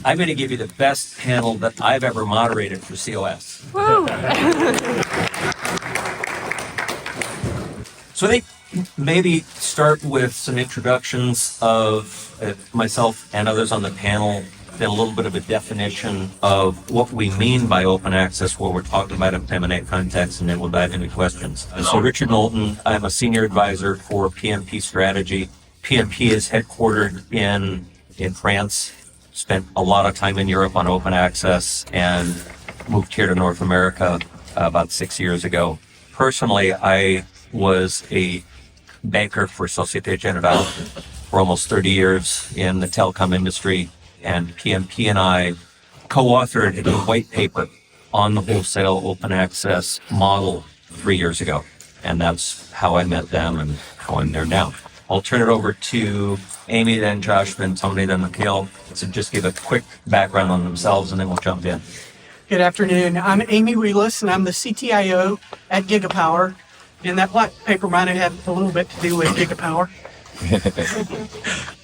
I'm going to give you the best panel that I've ever moderated for COS. Woo! So I think maybe start with some introductions of myself and others on the panel, then a little bit of a definition of what we mean by open access, what we're talking about in M&A context, and then we'll dive into questions. So Richard Knowlton, I'm a senior advisor for PMP Strategy. PMP is headquartered in France, spent a lot of time in Europe on open access, and moved here to North America about 6 years ago. Personally, I was a banker for Société Générale for almost 30 years in the telecom industry, and PMP and I co-authored a white paper on the wholesale open access model 3 years ago. And that's how I met them and how I'm there now. I'll turn it over to Amy, then Josh, then Tony, then Mikael to just give a quick background on themselves, and then we'll jump in. Good afternoon. I'm Amy Wheelus, and I'm the CTIO at Gigapower. And that black paper might have had a little bit to do with Gigapower.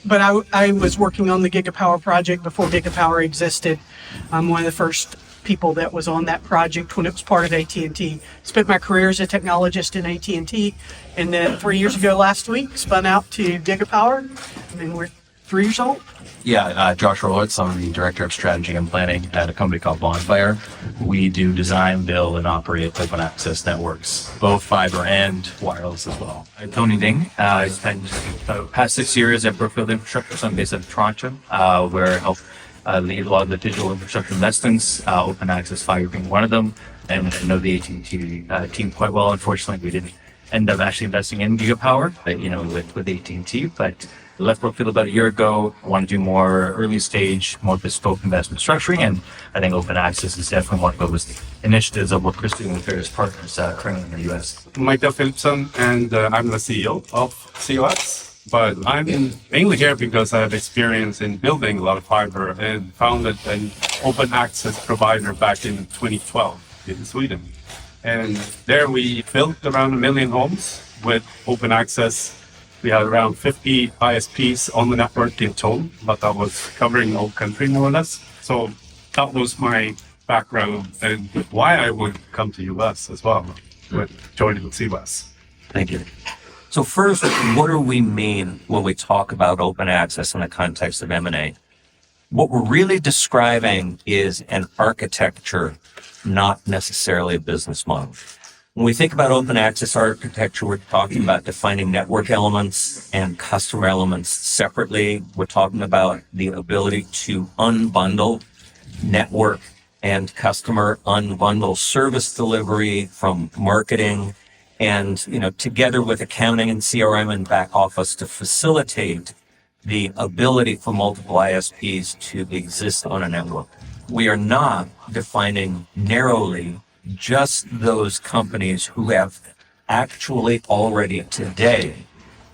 But I was working on the Gigapower project before Gigapower existed. I'm one of the first people that was on that project when it was part of AT&T. Spent my career as a technologist in AT&T, and then 3 years ago last week, spun out to Gigapower, and we're 3 years old. Yeah, Josh Orlowitz. I'm the Director of Strategy and Planning at a company called Bonfire. We do design, build, and operate open access networks, both fiber and wireless as well. I'm Tony Ding. I spent the past 6 years at Brookfield Infrastructure, so I'm based in Toronto, where I help lead a lot of the digital infrastructure investments, open access fiber being one of them, and I know the AT&T team quite well. Unfortunately, we didn't end up actually investing in Gigapower, with AT&T, but left Brookfield about a year ago. I want to do more early stage, more bespoke investment structuring, and I think open access is definitely one of those initiatives of what Chris doing with various partners currently in the US. Mikael Philipsson, and I'm the CEO of COS. But I'm mainly here because I have experience in building a lot of fiber and founded an open access provider back in 2012 in Sweden. And there we built around 1 million homes with open access. We had around 50 ISPs on the network in total, but that was covering the whole country more or less. So that was my background and why I would come to US as well with joining COS. Thank you. So first, what do we mean when we talk about open access in the context of M&A? What we're really describing is an architecture, not necessarily a business model. When we think about open access architecture, we're talking about defining network elements and customer elements separately. We're talking about the ability to unbundle network and customer, unbundle service delivery from marketing, and together with accounting and CRM and back office to facilitate the ability for multiple ISPs to exist on a network. We are not defining narrowly just those companies who have actually already today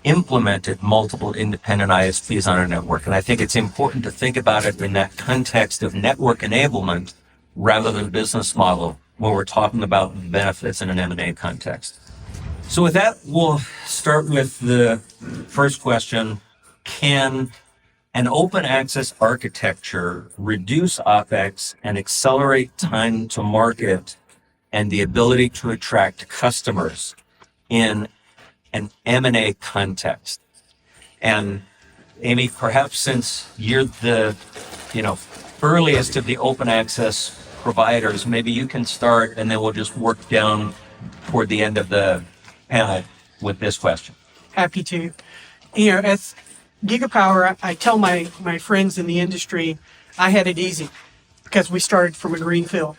implemented multiple independent ISPs on a network. And I think it's important to think about it in that context of network enablement rather than business model when we're talking about benefits in an M&A context. So with that, we'll start with the first question. Can an open access architecture reduce OPEX and accelerate time to market and the ability to attract customers in an M&A context? And Amy, perhaps since you're the earliest of the open access providers, maybe you can start and then we'll just work down toward the end of the panel with this question. Happy to. As Gigapower, I tell my friends in the industry, I had it easy because we started from a greenfield.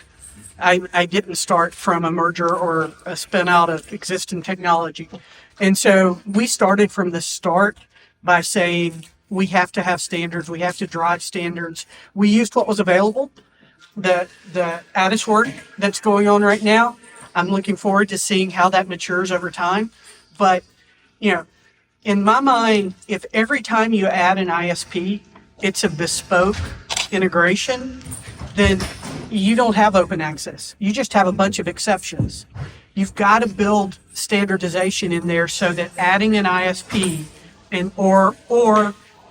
I didn't start from a merger or a spin out of existing technology. And so we started from the start by saying we have to have standards. We have to drive standards. We used what was available. The Addis work that's going on right now, I'm looking forward to seeing how that matures over time. But, in my mind, if every time you add an ISP, it's a bespoke integration, then you don't have open access. You just have a bunch of exceptions. You've got to build standardization in there so that adding an ISP or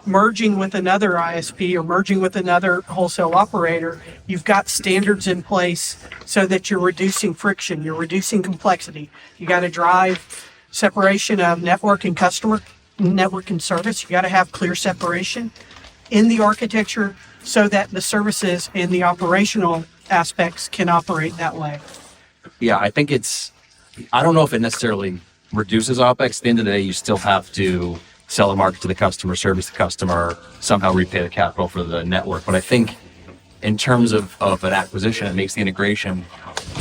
merging with another ISP or merging with another wholesale operator, you've got standards in place so that you're reducing friction, you're reducing complexity. You got to drive separation of network and customer, network and service. You got to have clear separation in the architecture so that the services and the operational aspects can operate that way. Yeah, I think I don't know if it necessarily reduces OPEX. At the end of the day, you still have to sell and market to the customer, service the customer, somehow repay the capital for the network. But I think in terms of an acquisition, it makes the integration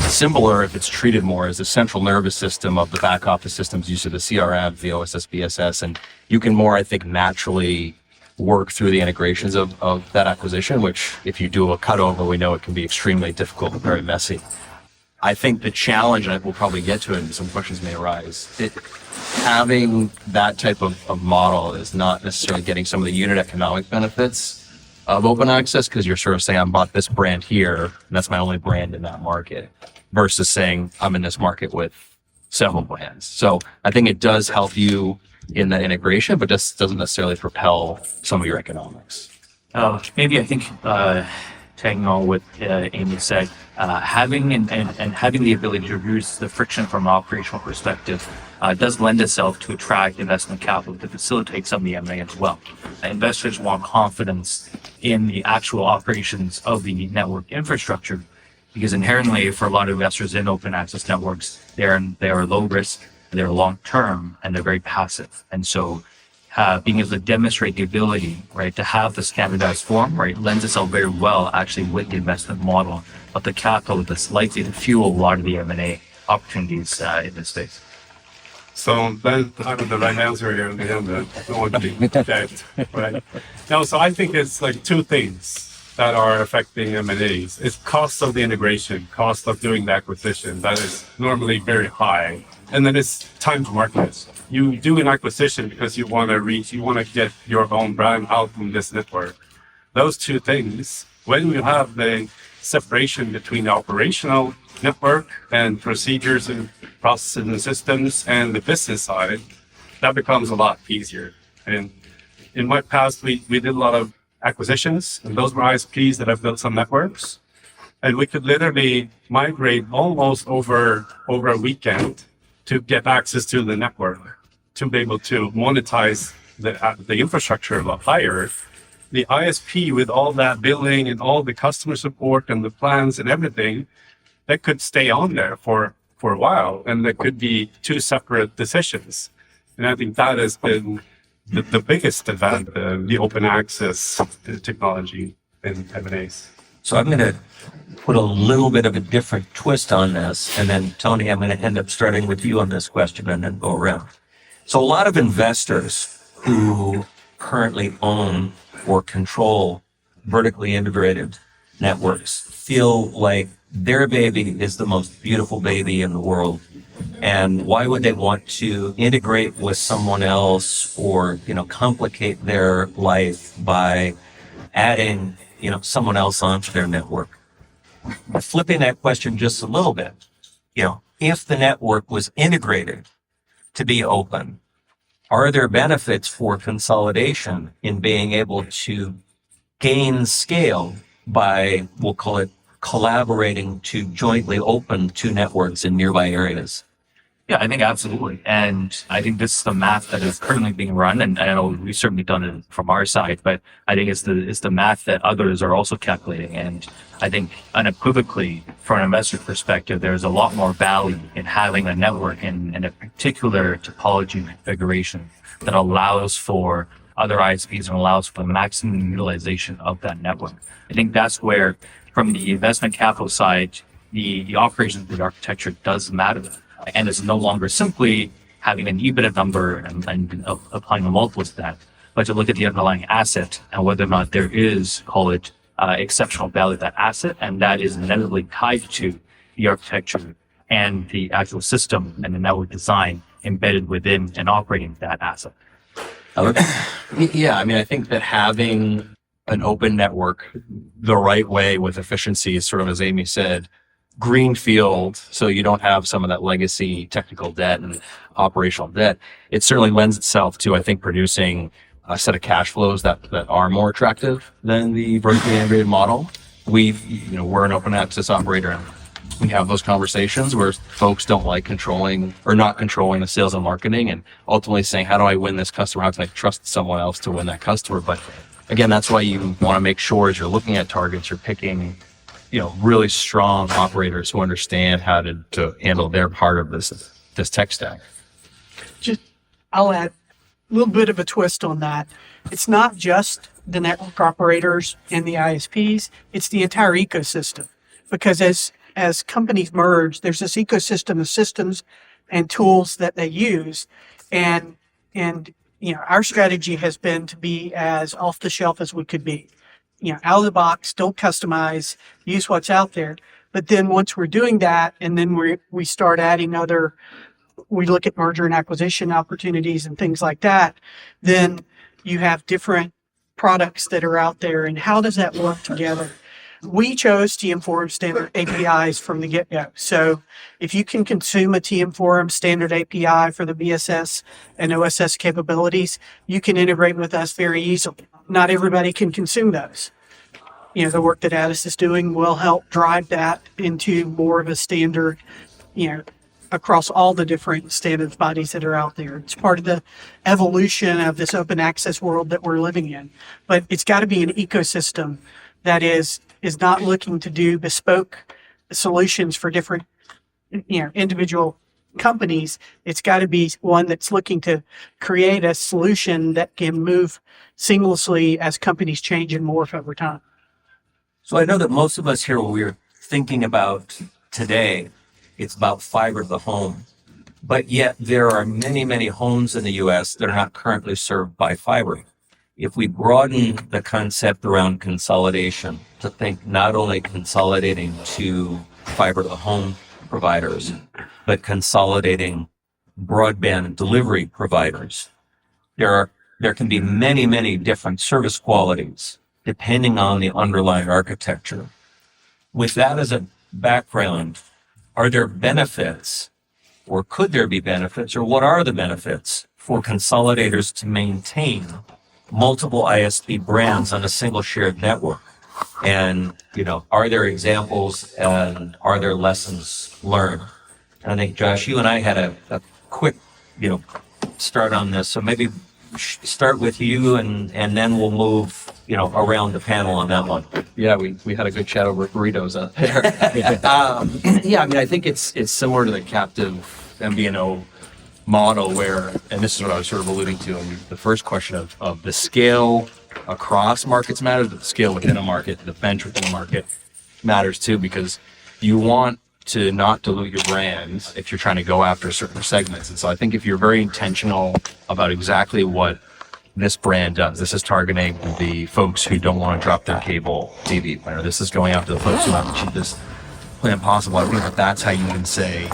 simpler if it's treated more as a central nervous system of the back office systems, use of the CRM, the OSS, BSS, and you can more, I think, naturally work through the integrations of that acquisition, which if you do a cutover, we know it can be extremely difficult and very messy. I think the challenge, and we'll probably get to it and some questions may arise, having that type of model is not necessarily getting some of the unit economic benefits of open access, because you're sort of saying, I bought this brand here, and that's my only brand in that market, versus saying, I'm in this market with several brands. So I think it does help you in that integration, but just doesn't necessarily propel some of your economics. Maybe I think tagging on what Amy said, having and having the ability to reduce the friction from an operational perspective does lend itself to attract investment capital to facilitate some of the M&A as well. Investors want confidence in the actual operations of the network infrastructure, because inherently for a lot of investors in open access networks, they are low risk, they're long term, and they're very passive. And so being able to demonstrate the ability, right, to have the standardized form, right, lends itself very well actually with the investment model of the capital that's likely to fuel a lot of the M&A opportunities in this space. So then I'm the right answer here in the end. No one being dead, right? No, so I think it's like two things that are affecting M&As. It's cost of the integration, cost of doing the acquisition. That is normally very high. And then it's time to market. You do an acquisition because you want to get your own brand out in this network. Those two things, when you have the separation between the operational network and procedures and processes and systems and the business side, that becomes a lot easier. And in my past, we did a lot of acquisitions, and those were ISPs that have built some networks. And we could literally migrate almost over a weekend to get access to the network, to be able to monetize the infrastructure a lot higher. The ISP with all that billing and all the customer support and the plans and everything, that could stay on there for a while, and there could be two separate decisions. And I think that has been the biggest advantage of the open access technology in M&As. So I'm going to put a little bit of a different twist on this. And then, Tony, I'm going to end up starting with you on this question and then go around. So a lot of investors who currently own or control vertically integrated networks feel like their baby is the most beautiful baby in the world. And why would they want to integrate with someone else or, complicate their life by adding, someone else onto their network? Flipping that question just a little bit, if the network was integrated to be open, are there benefits for consolidation in being able to gain scale by, we'll call it, collaborating to jointly open two networks in nearby areas? Yeah, I think absolutely. And I think this is the math that is currently being run. And I know we've certainly done it from our side, but I think it's the math that others are also calculating. And I think unequivocally, from an investor perspective, there's a lot more value in having a network in a particular topology configuration that allows for other ISPs and allows for the maximum utilization of that network. I think that's where, from the investment capital side, the operations of the architecture does matter. And it's no longer simply having an EBITDA number and applying a multiple to that, but to look at the underlying asset and whether or not there is, call it, exceptional value of that asset, and that is inevitably tied to the architecture and the actual system and the network design embedded within and operating that asset. Yeah, I think that having an open network the right way with efficiency is sort of, as Amy said, greenfield, so you don't have some of that legacy technical debt and operational debt. It certainly lends itself to, I think, producing a set of cash flows that are more attractive than the vertically integrated model. We're an open access operator, and we have those conversations where folks don't like controlling or not controlling the sales and marketing, and ultimately saying, how do I win this customer? How can I trust someone else to win that customer? But again, that's why you want to make sure as you're looking at targets, you're picking, really strong operators who understand how to handle their part of this tech stack. I'll add a little bit of a twist on that. It's not just the network operators and the ISPs, it's the entire ecosystem. Because as companies merge, there's this ecosystem of systems and tools that they use. And our strategy has been to be as off the shelf as we could be. Out of the box, don't customize, use what's out there. But then once we're doing that, and then we start adding we look at merger and acquisition opportunities and things like that, then you have different products that are out there. And how does that work together? We chose TM Forum standard APIs from the get-go. So if you can consume a TM Forum standard API for the BSS and OSS capabilities, you can integrate with us very easily. Not everybody can consume those. The work that Addis is doing will help drive that into more of a standard, across all the different standards bodies that are out there. It's part of the evolution of this open access world that we're living in. But it's got to be an ecosystem that is not looking to do bespoke solutions for different, individual companies. It's got to be one that's looking to create a solution that can move seamlessly as companies change and morph over time. So I know that most of us here, what we're thinking about today, it's about fiber to the home. But yet there are many, many homes in the U.S. that are not currently served by fiber. If we broaden the concept around consolidation to think not only consolidating to fiber to the home providers, but consolidating broadband delivery providers, there can be many, many different service qualities depending on the underlying architecture. With that as a background, are there benefits, or could there be benefits, or what are the benefits for consolidators to maintain multiple ISP brands on a single shared network? And, are there examples and are there lessons learned? And I think, Josh, you and I had a quick, start on this. So maybe start with you and then we'll move, around the panel on that one. Yeah, we had a good chat over burritos out there. I think it's similar to the captive MVNO model where, and this is what I was sort of alluding to in the first question of the scale across markets matters, but the scale within a market, the bench within a market matters too, because you want to not dilute your brand if you're trying to go after certain segments. And so I think if you're very intentional about exactly what this brand does, this is targeting the folks who don't want to drop their cable TV plan, or this is going after the folks who have the cheapest plan possible. I think that's how you can say,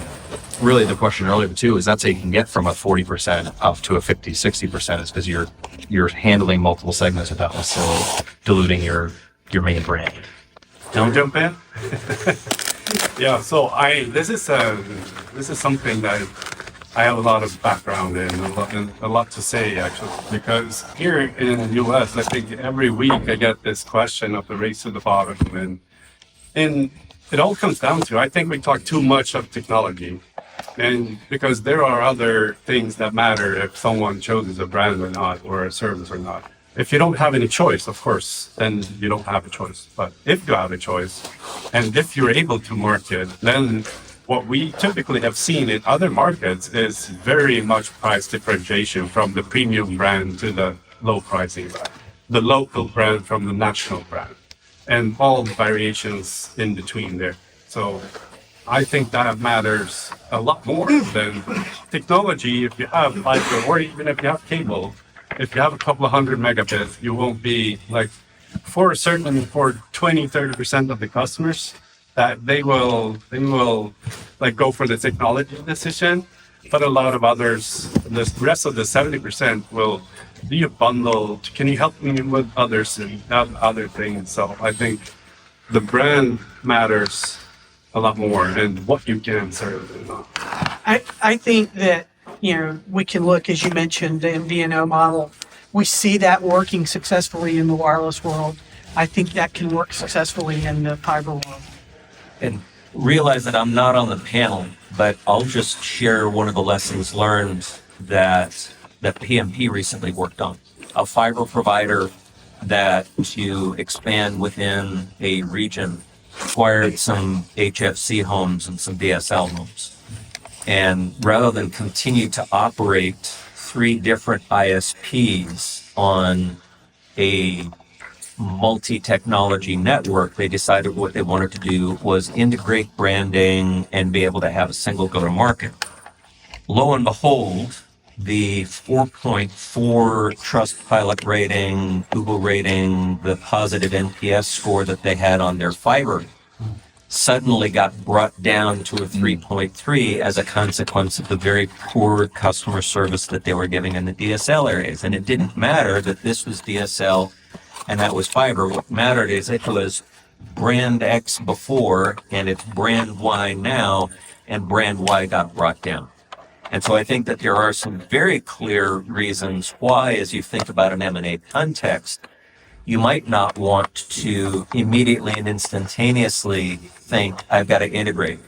really the question earlier too, is that's how you can get from a 40% up to a 50, 60% is because you're handling multiple segments without necessarily diluting your main brand. Don't jump in. Yeah, so this is something that I have a lot of background in, and a lot to say actually, because here in the US, I think every week I get this question of the race to the bottom, and it all comes down to, I think we talk too much of technology, and because there are other things that matter if someone chooses a brand or not, or a service or not. If you don't have any choice, of course, then you don't have a choice. But if you have a choice, and if you're able to market, then what we typically have seen in other markets is very much price differentiation from the premium brand to the low pricing brand, the local brand from the national brand, and all the variations in between there. So I think that matters a lot more than technology. If you have fiber, or even if you have cable, if you have a couple of 100 megabits, you won't be like, for 20-30% of the customers, that they will like go for the technology decision. But a lot of others, the rest of the 70% will be a bundle. Can you help me with others and have other things? So I think the brand matters a lot more, and what you can serve and not. I think that, we can look, as you mentioned, the MVNO model. we see that working successfully in the wireless world. I think that can work successfully in the fiber world. And realize that I'm not on the panel, but I'll just share one of the lessons learned that PMP recently worked on. A fiber provider that to expand within a region acquired some HFC homes and some DSL homes. And rather than continue to operate 3 different ISPs on a multi-technology network, they decided what they wanted to do was integrate branding and be able to have a single go-to-market. Lo and behold, the 4.4 Trustpilot rating, Google rating, the positive NPS score that they had on their fiber suddenly got brought down to a 3.3 as a consequence of the very poor customer service that they were giving in the DSL areas. And it didn't matter that this was DSL and that was fiber. What mattered is it was brand X before and it's brand Y now, and brand Y got brought down. And so I think that there are some very clear reasons why, as you think about an M&A context, you might not want to immediately and instantaneously think, I've got to integrate.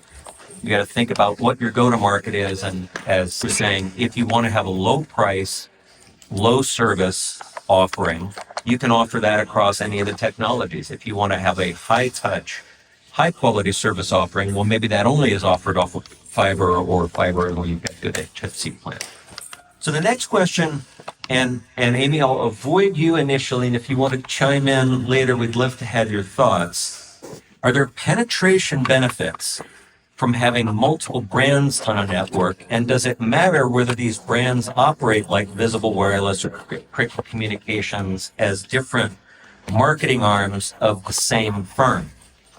You got to think about what your go-to-market is. And as we're saying, if you want to have a low price, low service offering, you can offer that across any of the technologies. If you want to have a high touch, high quality service offering, well, maybe that only is offered off of fiber where you've got good HFC plan. So the next question, and Amy, I'll avoid you initially, and if you want to chime in later, we'd love to have your thoughts. Are there penetration benefits from having multiple brands on a network, and does it matter whether these brands operate like Visible Wireless or Critical Communications as different marketing arms of the same firm?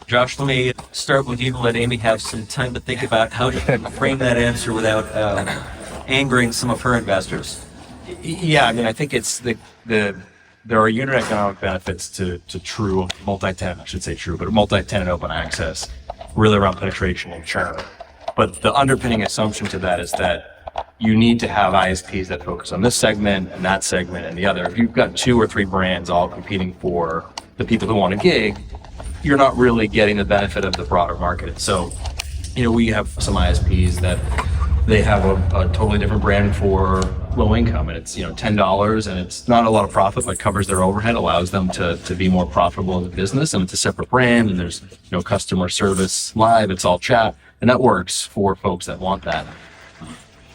Josh, let me start with you to let Amy have some time to think about how to frame that answer without angering some of her investors. Yeah, I mean, I think it's there are unit economic benefits to true multi-tenant, I should say true, but multi-tenant open access, really around penetration and churn. But the underpinning assumption to that is that you need to have ISPs that focus on this segment and that segment and the other. If you've got 2 or 3 brands all competing for the people who want a gig, you're not really getting the benefit of the broader market. So, we have some ISPs that they have a totally different brand for low income, and it's $10, and it's not a lot of profit, but covers their overhead, allows them to be more profitable as a business, and it's a separate brand, and there's customer service live, it's all chat, and that works for folks that want that.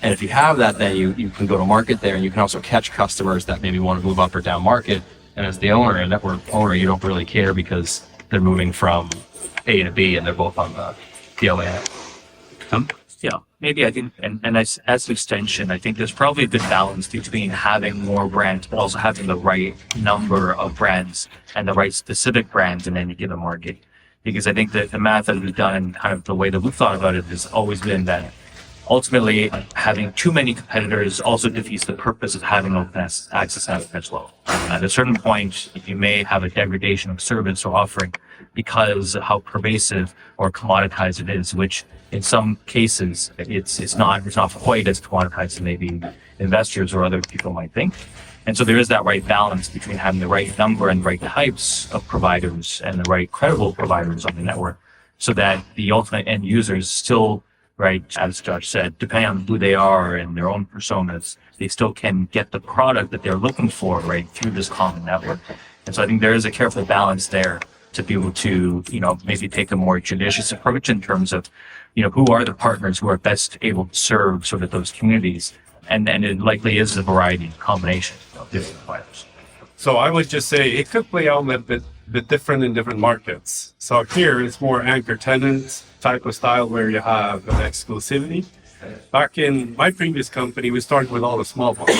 And if you have that, then you can go to market there, and you can also catch customers that maybe want to move up or down market. And as the owner, a network owner, you don't really care because they're moving from A to B, and they're both on the PLA. Yeah, maybe I think, and as an extension, I think there's probably a good balance between having more brands, but also having the right number of brands and the right specific brands in any given market. Because I think that the math that we've done and kind of the way that we've thought about it has always been that ultimately having too many competitors also defeats the purpose of having open access as well. At a certain point, you may have a degradation of service or offering because of how pervasive or commoditized it is, which in some cases it's not quite as commoditized as maybe investors or other people might think. And so there is that right balance between having the right number and right types of providers and the right credible providers on the network, so that the ultimate end users still, right, as Josh said, depending on who they are and their own personas, they still can get the product that they're looking for, right, through this common network. And so I think there is a careful balance there to be able to, maybe take a more judicious approach in terms of, who are the partners who are best able to serve sort of those communities. And it likely is a variety, combination of different providers. So I would just say it could play out a bit different in different markets. So here it's more anchor tenant type of style where you have an exclusivity. Back in my previous company, we started with all the small ones.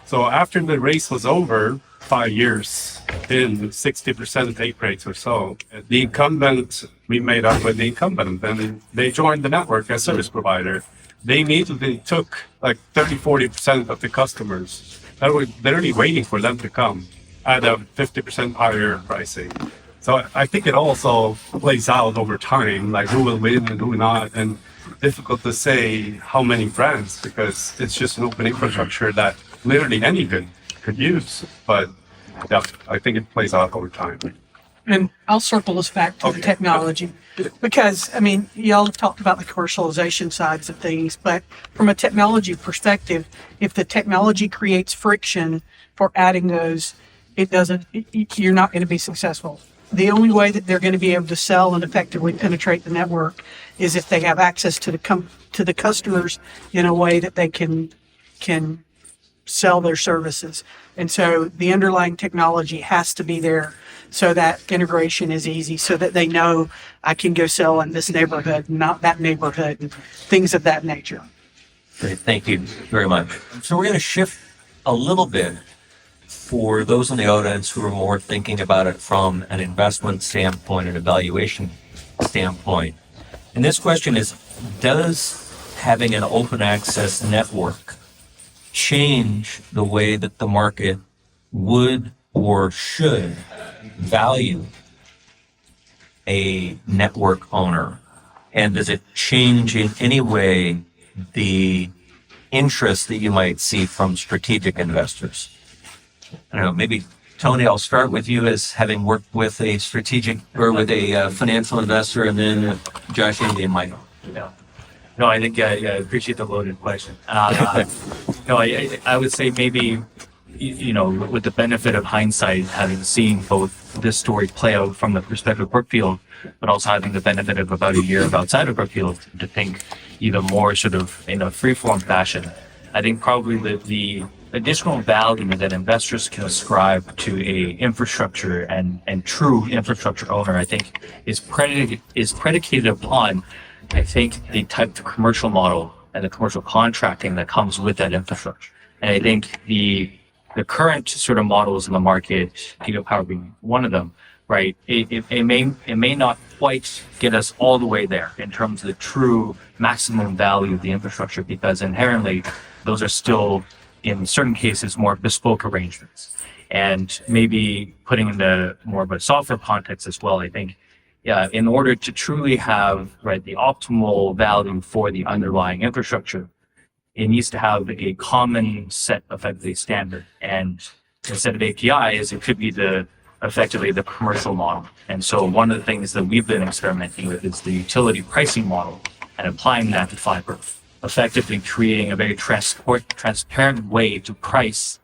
So after the race was over, 5 years in 60% take rates or so, the incumbent, we made up with the incumbent, and they joined the network as service provider. They immediately took like 30-40% of the customers that were literally waiting for them to come at a 50% higher pricing. So I think it also plays out over time, like who will win and who not, and difficult to say how many brands, because it's just an open infrastructure that literally anything could use. But yeah, I think it plays out over time. And I'll circle us back to the technology because, I mean, y'all have talked about the commercialization sides of things, but from a technology perspective, if the technology creates friction for adding those, you're not going to be successful. The only way that they're going to be able to sell and effectively penetrate the network is if they have access to the customers in a way that they can sell their services. And so the underlying technology has to be there so that integration is easy, so that they know I can go sell in this neighborhood, not that neighborhood, and things of that nature. Great, thank you very much. So we're going to shift a little bit for those in the audience who are more thinking about it from an investment standpoint and evaluation standpoint. And this question is, does having an open access network change the way that the market would or should value a network owner? And does it change in any way the interest that you might see from strategic investors? I don't know, maybe Tony, I'll start with you as having worked with a strategic or with a financial investor, and then Josh, Andy, and Michael. Yeah. No, I think I appreciate the loaded question. No, I would say maybe, with the benefit of hindsight, having seen both this story play out from the perspective of Brookfield, but also having the benefit of about a year outside of Brookfield to think even more sort of in a free-form fashion, I think probably the additional value that investors can ascribe to a infrastructure and true infrastructure owner, I think, is predicated upon, I think, the type of commercial model and the commercial contracting that comes with that infrastructure. And I think the current sort of models in the market, Gigapower being one of them, right? It may not quite get us all the way there in terms of the true maximum value of the infrastructure, because inherently those are still, in certain cases, more bespoke arrangements. And maybe putting into more of a software context as well, I think, in order to truly have the optimal value for the underlying infrastructure, it needs to have a common set, effectively standard. And instead of APIs, it could be effectively the commercial model. And so one of the things that we've been experimenting with is the utility pricing model and applying that to fiber, effectively creating a very transparent way to price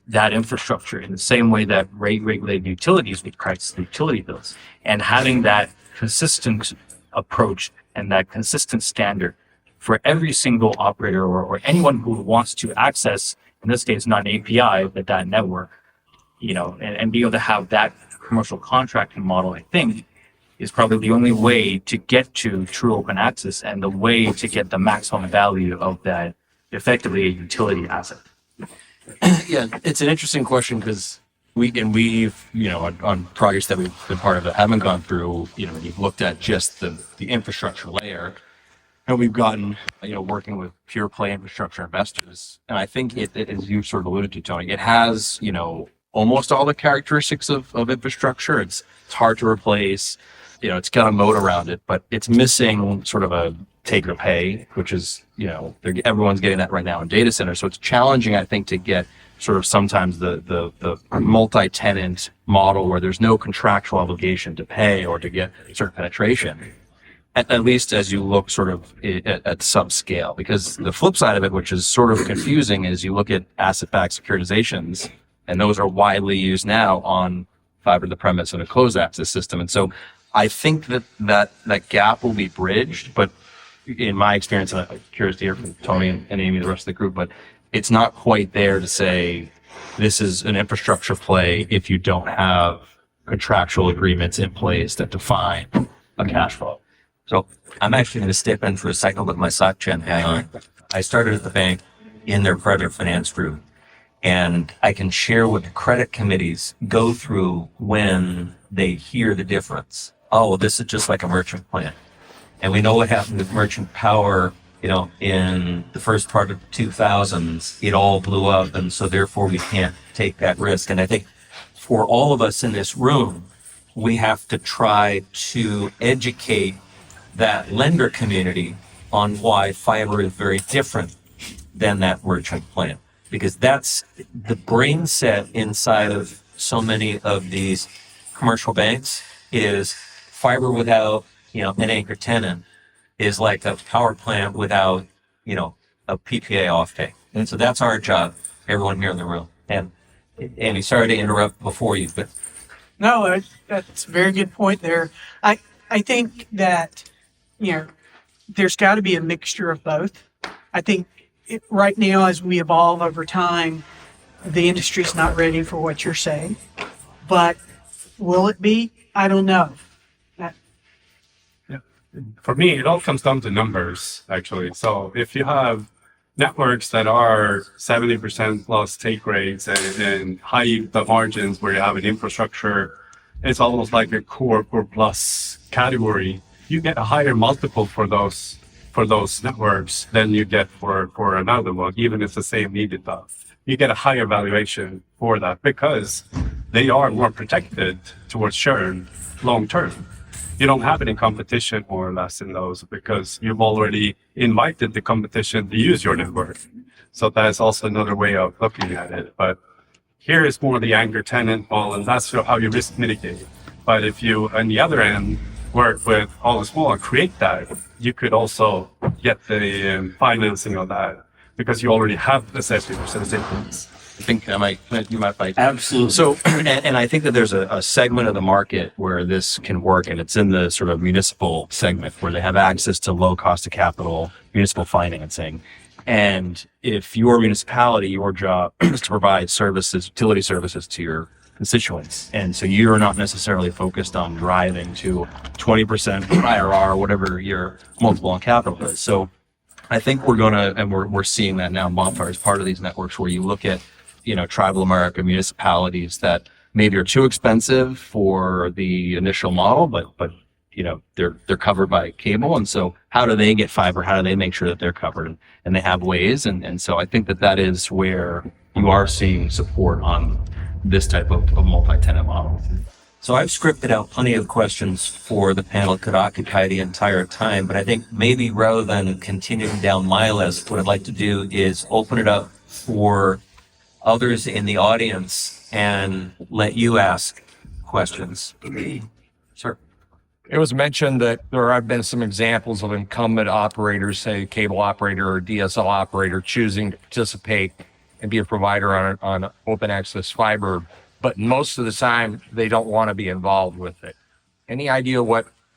that infrastructure in the same way that rate-regulated utilities would price the utility bills, and having that consistent approach and that consistent standard for every single operator or anyone who wants to access, in this case, not an API, but that network, and be able to have that commercial contracting model, I think, is probably the only way to get to true open access and the way to get the maximum value of that, effectively a utility asset. Yeah, it's an interesting question because we've on projects that we've been part of that haven't gone through, we've looked at just the infrastructure layer, and we've gotten, working with pure play infrastructure investors. And I think it, as you sort of alluded to, Tony, it has, almost all the characteristics of infrastructure. It's hard to replace, it's got a moat around it, but it's missing sort of a take or pay, which is, everyone's getting that right now in data centers. So it's challenging, I think, to get sort of sometimes the multi-tenant model where there's no contractual obligation to pay or to get certain penetration, at least as you look sort of at subscale. Because the flip side of it, which is sort of confusing, is you look at asset-backed securitizations, and those are widely used now on fiber to the premise and a closed access system. And so I think that gap will be bridged, but in my experience, and I'm curious to hear from Tony and Amy, the rest of the group, but it's not quite there to say this is an infrastructure play if you don't have contractual agreements in place that define a cash flow. So I'm actually going to step in for a second with my SocGen hat on. I started at the bank in their project finance group, and I can share what the credit committees go through when they hear the difference. Oh, well, this is just like a merchant plant. And we know what happened with merchant power, in the first part of the 2000s, it all blew up. And so therefore we can't take that risk. And I think for all of us in this room, we have to try to educate that lender community on why fiber is very different than that merchant plant. because that's the brain set inside of so many of these commercial banks is fiber without, an anchor tenant is like a power plant without, a PPA offtake. And so that's our job, everyone here in the room. And Andy, sorry to interrupt before you, but No, that's a very good point there. I think that, there's got to be a mixture of both. I think right now, as we evolve over time, the industry's not ready for what you're saying. But will it be? I don't know. For me, it all comes down to numbers, actually. So if you have networks that are 70% plus take rates and high the margins where you have an infrastructure, it's almost like a core plus category. You get a higher multiple for those networks than you get for another one, even if it's the same EBITDA. You get a higher valuation for that because they are more protected towards churn long term. You don't have any competition more or less in those because you've already invited the competition to use your network. So that's also another way of looking at it. But here is more the anchor tenant model, and that's how you risk mitigate. But if you, on the other end, work with all the small and create that, you could also get the financing of that because you already have the 70% savings. I think you might like. absolutely. So, and I think that there's a segment of the market where this can work, and it's in the sort of municipal segment where they have access to low cost of capital, municipal financing. And if your municipality, your job is to provide services, utility services to your constituents. And so you're not necessarily focused on driving to 20% IRR, whatever your multiple on capital is. So I think we're seeing that now. Bonfire is part of these networks where you look at, tribal America municipalities that maybe are too expensive for the initial model, but they're covered by cable. And so how do they get fiber? How do they make sure that they're covered? And they have ways. And so I think that is where you are seeing support on this type of multi-tenant model. So I've scripted out plenty of questions for the panel that could occupy the entire time, but I think maybe rather than continuing down my list, what I'd like to do is open it up for others in the audience and let you ask questions. Sir. It was mentioned that there have been some examples of incumbent operators, say cable operator or DSL operator, choosing to participate and be a provider on open access fiber, but most of the time they don't want to be involved with it. Any idea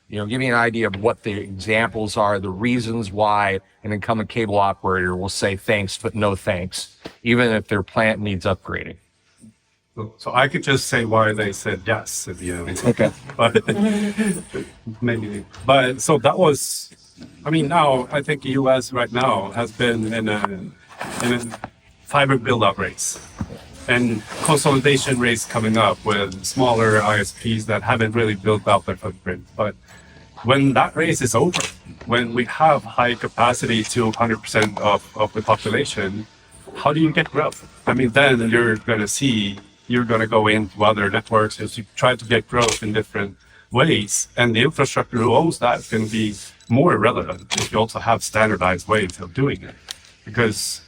give me an idea of what the examples are, the reasons why an incumbent cable operator will say thanks, but no thanks, even if their plant needs upgrading? So I could just say why they said yes at the end. Okay. But maybe. But so that was, now I think the US right now has been in a fiber build-up race and consolidation race coming up with smaller ISPs that haven't really built up their footprint. But when that race is over, when we have high capacity to 100% of the population, how do you get growth? Then you're going to go into other networks as you try to get growth in different ways. And the infrastructure who owns that can be more relevant if you also have standardized ways of doing it. Because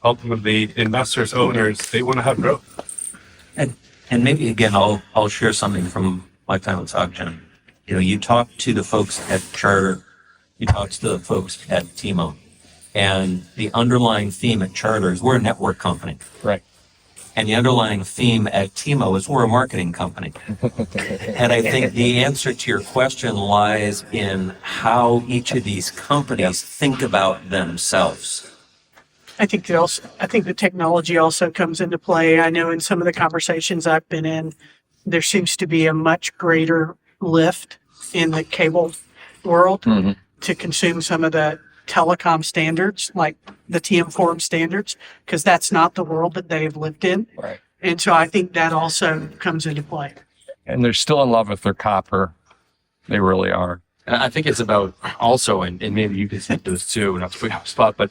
ultimately, investors, owners, they want to have growth. And maybe again, I'll share something from my time with SocGen. You talk to the folks at Charter, you talk to the folks at TMO, and the underlying theme at Charter is we're a network company. Right. And the underlying theme at TMO is we're a marketing company. And I think the answer to your question lies in how each of these companies think about themselves. I think the technology also comes into play. I know in some of the conversations I've been in, there seems to be a much greater lift in the cable world to consume some of the telecom standards, like the TM Forum standards, because that's not the world that they've lived in. Right. And so I think that also comes into play. And they're still in love with their copper. They really are. And I think it's about also, and maybe you can think this too, not to put you on the spot, but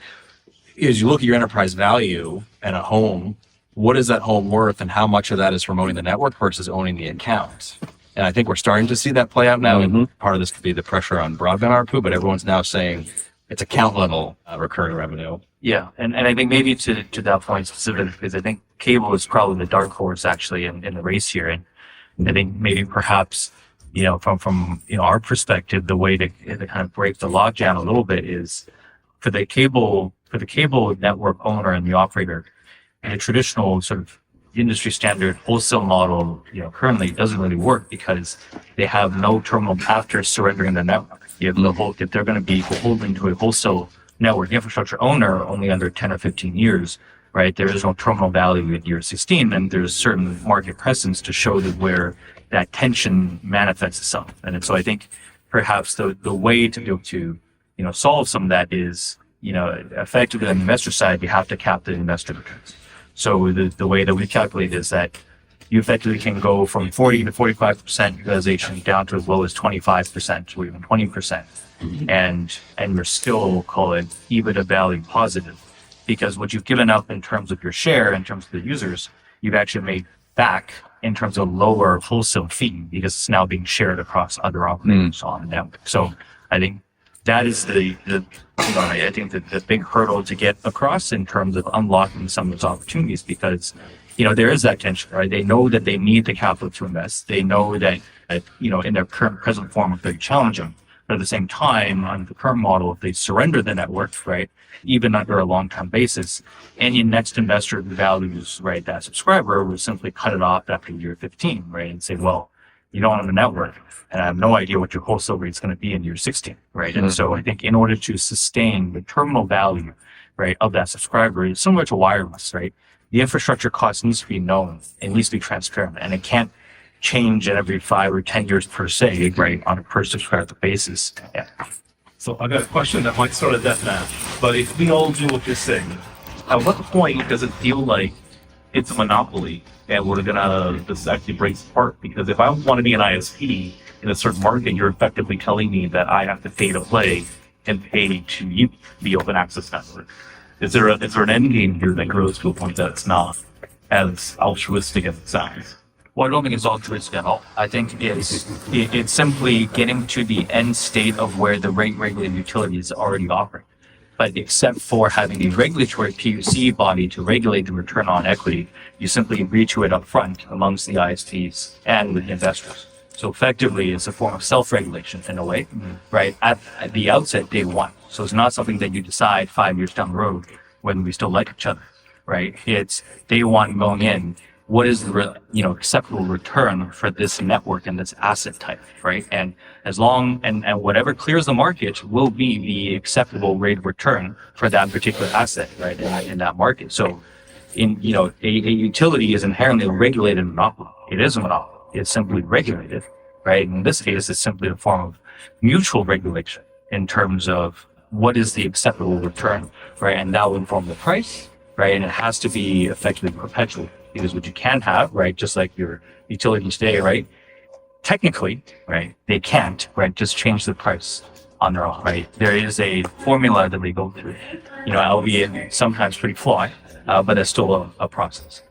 as you look at your enterprise value and a home, what is that home worth and how much of that is from owning the network versus owning the account? And I think we're starting to see that play out now. And part of this could be the pressure on broadband ARPU, but everyone's now saying it's account level recurring revenue. Yeah, and I think maybe to that point specifically, because I think cable is probably the dark horse actually in the race here, and I think maybe perhaps from our perspective, the way to kind of break the logjam a little bit is for the cable network owner and the operator, and the traditional sort of industry standard wholesale model, currently doesn't really work because they have no terminal after surrendering the network. If they're going to be beholden to a wholesale network infrastructure owner only under 10 or 15 years, right? There is no terminal value at year 16, and there's certain market precedents to show that where that tension manifests itself. And so I think perhaps the way to be able to, solve some of that is, effectively on the investor side, you have to cap the investor returns. So the way that we calculate is that you effectively can go from 40 to 45% utilization down to as low as 25% or even 20%. And you're still, call it EBITDA value positive, because what you've given up in terms of your share, in terms of the users, you've actually made back in terms of lower wholesale fee because it's now being shared across other operators on the network. So I think that is I think the big hurdle to get across in terms of unlocking some of those opportunities, because there is that tension, right? They know that they need the capital to invest. They know that in their current present form it's very challenging. But at the same time, on the current model, if they surrender the network, right, even under a long-term basis, any next investor who values, right, that subscriber will simply cut it off after year 15, right, and say, well, you don't have a network, and I have no idea what your wholesale rate is going to be in year 16, right? And so I think in order to sustain the terminal value, right, of that subscriber, it's similar to wireless, right? The infrastructure cost needs to be known. It needs to be transparent, and it can't change at every 5 or 10 years per se, right, on a per subscriber basis. Yeah. So I got a question that might start a death match, but if we all do what you're saying, at what point does it feel like it's a monopoly and we're gonna, this actually breaks apart? Because if I want to be an ISP in a certain market, you're effectively telling me that I have to pay to play and pay to use the open access network. Is there an end game here that grows to a point that it's not as altruistic as it sounds? Well, I don't think it's altruistic at all. I think it's simply getting to the end state of where the rate-regulated utilities already operate. But except for having a regulatory PUC body to regulate the return on equity, you simply agree to it up front amongst the ISPs and with the investors. So effectively, it's a form of self-regulation in a way, right? At the outset, day one. So it's not something that you decide 5 years down the road when we still like each other, right? It's day one going in. What is the acceptable return for this network and this asset type, right? And as long and whatever clears the market will be the acceptable rate of return for that particular asset, right? In that market. So, a utility is inherently a regulated monopoly. It is a monopoly. It's simply regulated, right? In this case, it's simply a form of mutual regulation in terms of what is the acceptable return, right? And that will inform the price, right? And it has to be effectively perpetual. Because what you can have, right, just like your utilities today, right, technically, right, they can't, right, just change the price on their own, right? There is a formula that they go through, albeit sometimes pretty flawed, but it's still a process.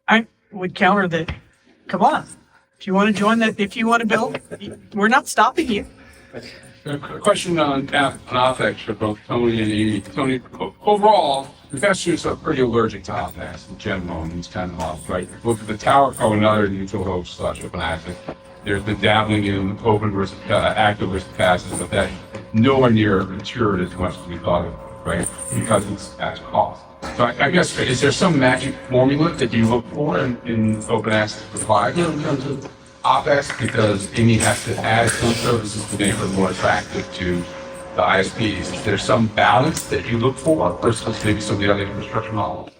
I would counter that. Come on, if you want to join that, if you want to build, we're not stopping you. A question on OPEX for both Tony and Amy. Tony, overall, investors are pretty allergic to OPEX in general, and these kind of off, right? Look at the tower co, another neutral host / open access. There's been dabbling in open versus active versus passive, but that nowhere near matured as much as we thought of, right? Because it's at cost. So I guess, is there some magic formula that you look for in open access providers in terms of OPEX? Because Amy has to add some services to make it more attractive to the ISPs. Is there some balance that you look for versus maybe some of the other infrastructure models?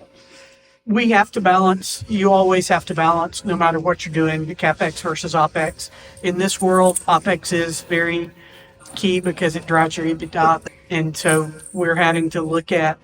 We have to balance. You always have to balance, no matter what you're doing, the CapEx versus OPEX. In this world, OPEX is very key because it drives your EBITDA. And so we're having to look at,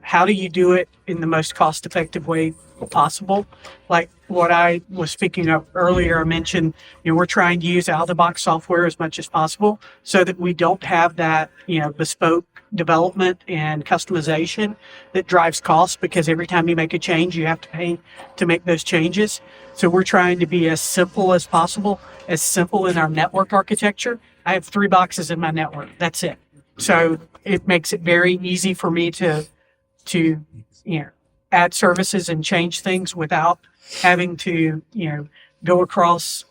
how do you do it in the most cost-effective way possible? Like what I was speaking of earlier, I mentioned, we're trying to use out-of-the-box software as much as possible so that we don't have that, bespoke development and customization that drives costs, because every time you make a change, you have to pay to make those changes. So we're trying to be as simple as possible, as simple in our network architecture. I have 3 boxes in my network. That's it. So it makes it very easy for me to add services and change things without having to go across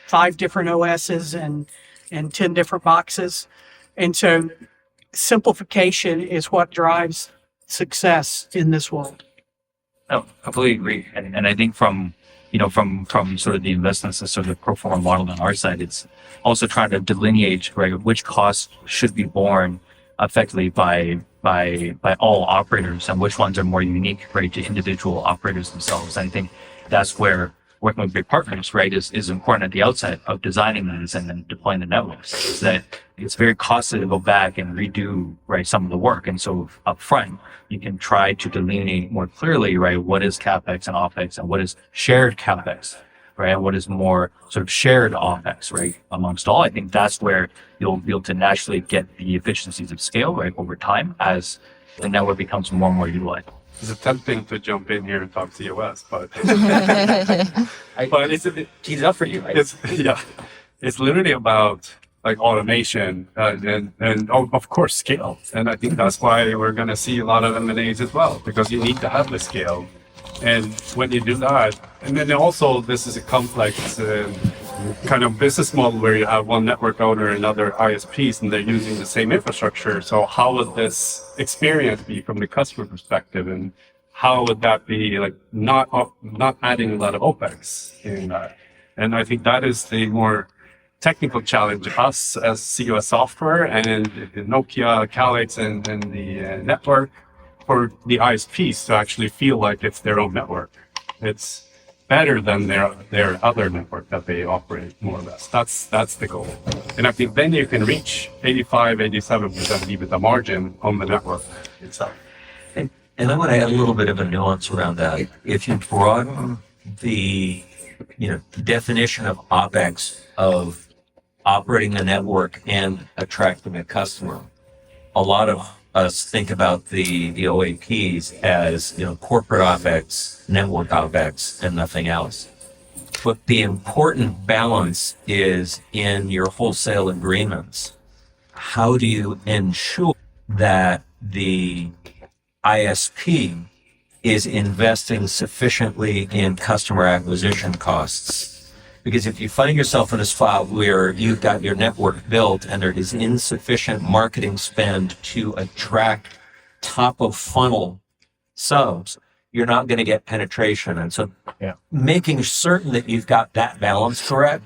5 different OSs and 10 different boxes. And so simplification is what drives success in this world. No, completely agree. And I think from sort of the investments and sort of the pro forma model on our side, it's also trying to delineate, right, which costs should be borne effectively by all operators and which ones are more unique, right, to individual operators themselves. And I think that's where working with big partners, right, is important at the outset of designing these and then deploying the networks, is that it's very costly to go back and redo, right, some of the work. And so up front, you can try to delineate more clearly, right, what is CapEx and OPEX and what is shared CapEx, right, and what is more sort of shared OPEX, right, amongst all. I think that's where you'll be able to naturally get the efficiencies of scale, right, over time as the network becomes more and more utilized. It's tempting to jump in here and talk COS, but it's a bit, Tease up for you, right? it's literally about like automation and of course scale. And I think that's why we're going to see a lot of M&As as well, because you need to have the scale. And when you do that, and then also this is a complex kind of business model where you have one network owner and other ISPs and they're using the same infrastructure. So how would this experience be from the customer perspective, and how would that be like not adding a lot of OPEX in that? And I think that is the more technical challenge us as COS software and Nokia, Calix, and the network for the ISPs to actually feel like it's their own network. It's better than their other network that they operate, more or less. That's the goal. And I think then you can reach 87% EBITDA margin on the network itself. And I want to add a little bit of a nuance around that. If you broaden the definition of OPEX of operating the network and attracting a customer, a lot of us think about the OAPs as corporate OPEX, network OPEX, and nothing else. But the important balance is in your wholesale agreements. How do you ensure that the ISP is investing sufficiently in customer acquisition costs? Because if you find yourself in a spot where you've got your network built and there is insufficient marketing spend to attract top of funnel subs, you're not going to get penetration. And so making certain that you've got that balance correct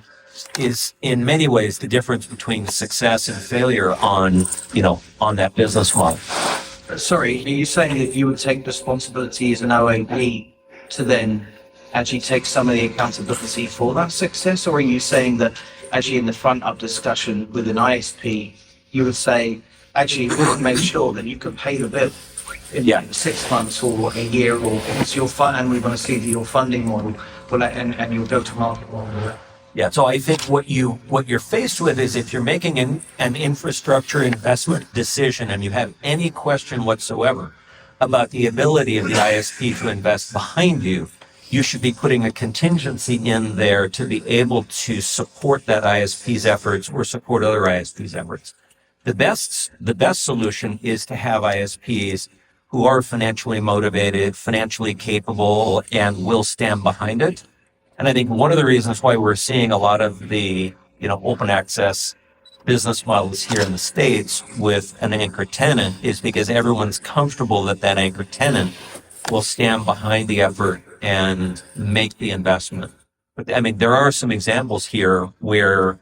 is in many ways the difference between success and failure on that business model. Sorry, are you saying that you would take responsibility as an OAP to then actually take some of the accountability for that success? Or are you saying that actually in the front up discussion with an ISP, you would say, actually, we would make sure that you can pay the bill in 6 months or a year, or it's your fund, and we want to see your funding model and your go-to-market model? Yeah, so I think what you're faced with is if you're making an infrastructure investment decision and you have any question whatsoever about the ability of the ISP to invest behind you, you should be putting a contingency in there to be able to support that ISP's efforts or support other ISP's efforts. The best solution is to have ISPs who are financially motivated, financially capable, and will stand behind it. And I think one of the reasons why we're seeing a lot of the, open access business models here in the States with an anchor tenant is because everyone's comfortable that that anchor tenant will stand behind the effort and make the investment. But I mean, there are some examples here where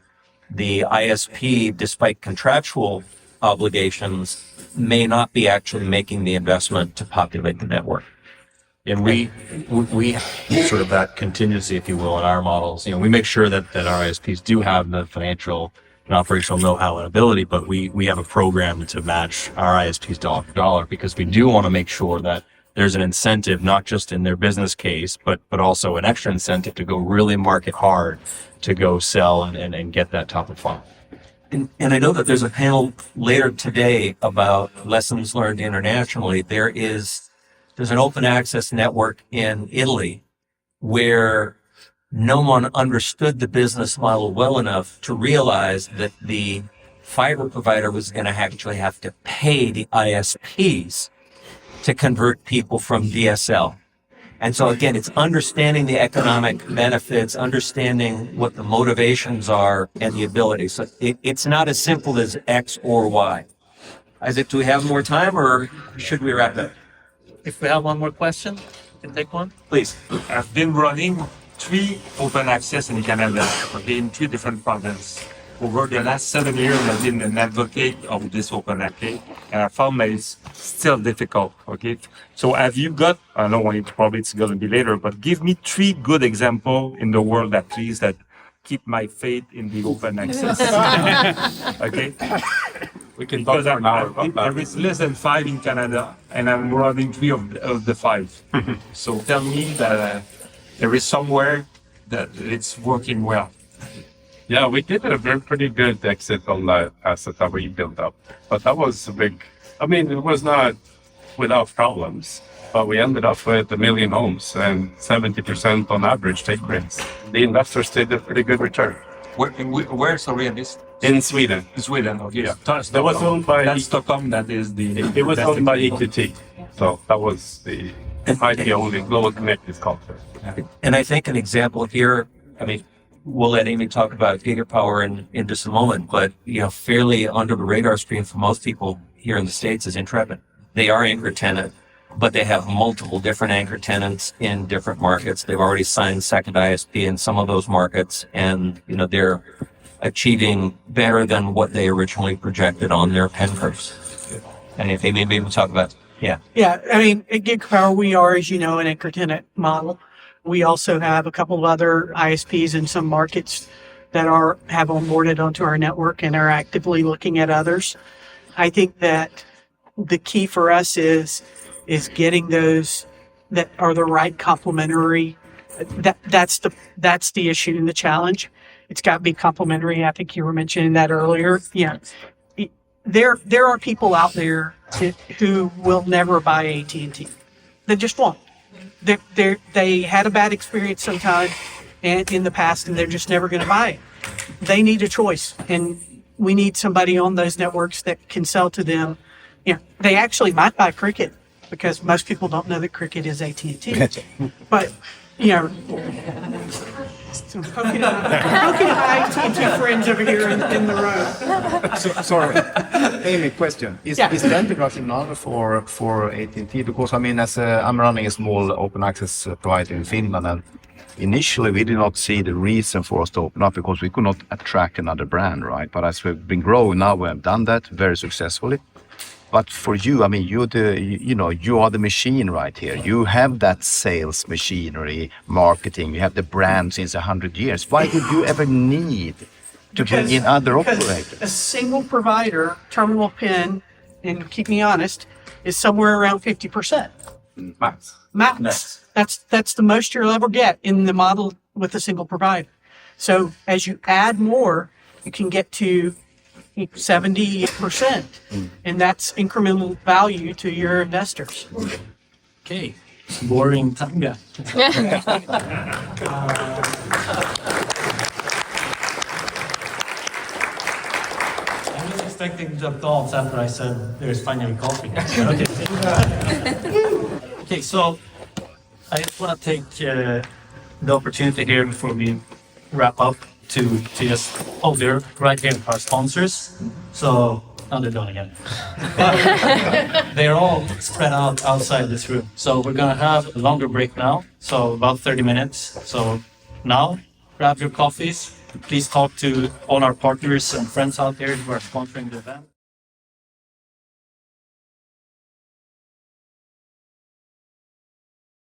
the ISP, despite contractual obligations, may not be actually making the investment to populate the network. And we have sort of that contingency, if you will, in our models. We make sure that our ISPs do have the financial and operational know-how and ability, but we have a program to match our ISPs dollar for dollar, because we do want to make sure that there's an incentive, not just in their business case, but also an extra incentive to go really market hard to go sell and get that top of funnel. And I know that there's a panel later today about lessons learned internationally. There's an open access network in Italy where no one understood the business model well enough to realize that the fiber provider was going to actually have to pay the ISPs to convert people from DSL. And so again, it's understanding the economic benefits, understanding what the motivations are and the ability. So it's not as simple as X or Y. Isaac, do we have more time or should we wrap up? If we have one more question, can take one. Please. I've been running 3 open access in Canada, okay, in 3 different provinces. Over the last 7 years, I've been an advocate of this open access, and I found that it's still difficult, okay? So have you got, I don't want it, probably it's going to be later, but give me 3 good examples in the world at least that keep my faith in the open access. Okay? We can talk Because for an hour about that. there is less than 5 in Canada, and I'm running 3 of the 5. So tell me that there is somewhere that it's working well. Yeah, we did a pretty good exit on that asset that we built up. But that was a big, I mean, it was not without problems, but we ended up with 1 million homes and 70% on average take rates. The investors did a pretty good return. Where's the realist? In Sweden. In Sweden, okay. Yeah. That was owned by- That's Stockholm, that is the... It was that's owned the- by EQT. So that was the IPO, the Global Connected Culture. And I think an example here, I mean, we'll let Amy talk about Gigapower in just a moment, but, you know, fairly under the radar screen for most people here in the States is Intrepid. They are anchor tenant, but they have multiple different anchor tenants in different markets. They've already signed second ISP in some of those markets, and, you know, they're achieving better than what they originally projected on their pen curves. And if Amy, maybe we'll talk about, yeah. Yeah, I mean, at Gigapower, we are, as you know, an anchor tenant model. We also have a couple of other ISPs in some markets that have onboarded onto our network and are actively looking at others. I think that the key for us is getting those that are the right complementary. That's the issue and the challenge. It's got to be complementary. I think you were mentioning that earlier. Yeah, there are people out there who will never buy AT&T. They just won't. They had a bad experience sometime and in the past, and they're just never going to buy it. They need a choice, and we need somebody on those networks that can sell to them. You know, they actually might buy Cricket because most people don't know that Cricket is AT&T. But you know, poking at AT&T friends over here in the room. Sorry, Amy, question. Is that the rationale for AT&T? Because I mean, I'm running a small open access provider in Finland, and initially we did not see the reason for us to open up because we could not attract another brand, right? But as we've been growing now, we have done that very successfully. But for you, I mean, you are the machine right here. You have that sales machinery, marketing. You have the brand since 100 years. Why would you ever need to bring in other operators? A single provider, terminal pin, and keep me honest, is somewhere around 50%. Max. That's the most you'll ever get in the model with a single provider. So as you add more, you can get to 70%, and that's incremental value to your investors. Okay, boring tanga. I was expecting to dance after I said there's finally coffee. Okay, so I just want to take the opportunity here before we wrap up to just hold there right here for our sponsors. So now they're done again. They're all spread out outside this room. So we're gonna have a longer break now. So about 30 minutes. So now grab your coffees. Please talk to all our partners and friends out there who are sponsoring the event.